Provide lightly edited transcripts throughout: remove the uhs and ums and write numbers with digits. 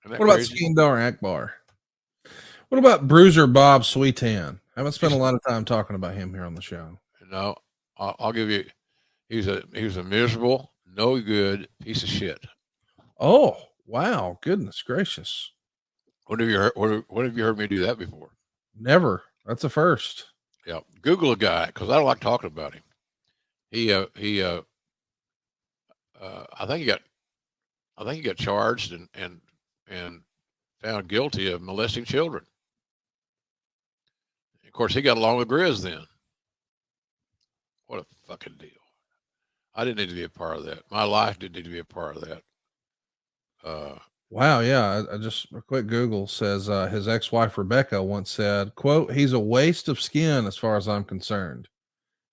Isn't that What about crazy? Skandar Akbar? What about Bruiser Bob Sweetan? I haven't spent a He's, lot of time talking about him here on the show. no, I'll give you. He was a miserable, no good piece of shit. Oh, wow. Goodness gracious. When have you heard? What have you heard me do that before? Never. That's a first. Yeah, Google a guy because I don't like talking about him. He I think he got charged and found guilty of molesting children. Of course, he got along with Grizz then. What a fucking deal! I didn't need to be a part of that. My life didn't need to be a part of that. Uh, Wow, yeah. I just a quick Google says his ex-wife Rebecca once said, quote, he's a waste of skin as far as I'm concerned.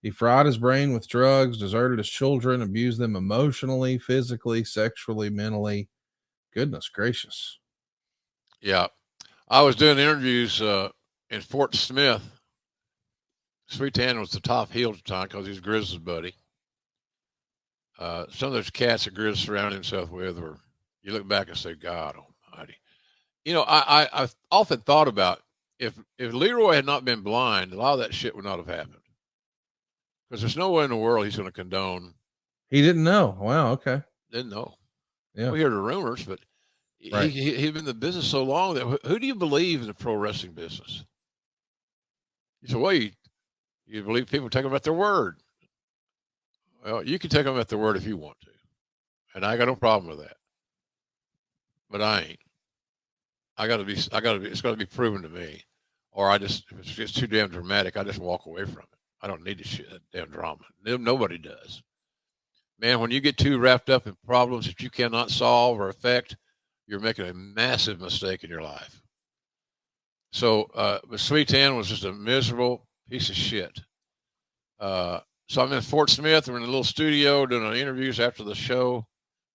He fried his brain with drugs, deserted his children, abused them emotionally, physically, sexually, mentally. Goodness gracious. yeah, I was doing interviews in Fort Smith. Sweet Tan was the top heel at the time because he was Grizz's buddy. Some of those cats that Grizz surrounded himself with were, you look back and say, God Almighty. You know, I've often thought about if Leroy had not been blind, a lot of that shit would not have happened. Because there's no way in the world he's going to condone. He didn't know. Wow, okay. Didn't know. Yeah, We hear the rumors, but right. he'd been in the business so long that who do you believe in the pro wrestling business? You say, well, you believe people take them at their word. Well, you can take them at their word if you want to, and I got no problem with that. But I ain't. I got to be. It's got to be proven to me, or I just if it's just too damn dramatic, I just walk away from it. I don't need that damn drama. Nobody does. Man, when you get too wrapped up in problems that you cannot solve or affect, you're making a massive mistake in your life. So, but Sweet Tan was just a miserable piece of shit. So I'm in Fort Smith. We're in a little studio doing interviews after the show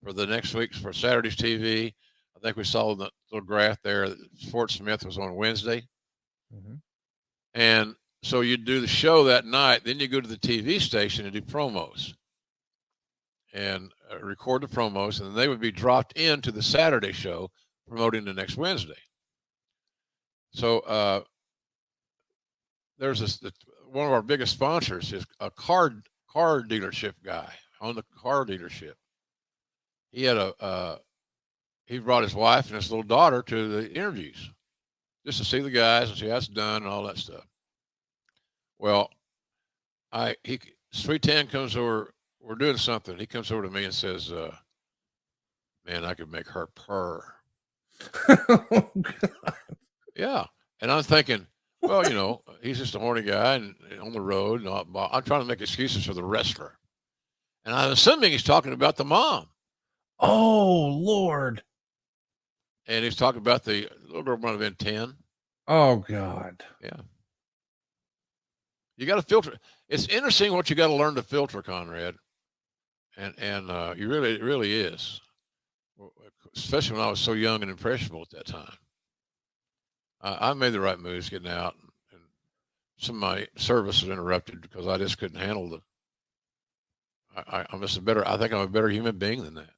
for the next week for Saturday's TV. I think we saw the little graph there that Fort Smith was on Wednesday. Mhm. And so you do the show that night, then you go to the TV station and do promos and record the promos, and then they would be dropped into the Saturday show promoting the next Wednesday. So there's one of our biggest sponsors is a car dealership guy on the car dealership. He had he brought his wife and his little daughter to the interviews just to see the guys and see how it's done and all that stuff. Well, Sweet Tan comes over. We're doing something. He comes over to me and says, "Man, I could make her purr." Oh, Yeah, and I'm thinking, well, he's just a horny guy and on the road. And I'm trying to make excuses for the wrestler, and I'm assuming he's talking about the mom, oh Lord. and he's talking about the little girl might have been 10. Oh God. Yeah, you got to filter. It's interesting what you got to learn to filter, Conrad, and you really, it really is. Especially when I was so young and impressionable at that time. I made the right moves getting out, and some of my service was interrupted because I just couldn't handle the. I'm just a better. I think I'm a better human being than that.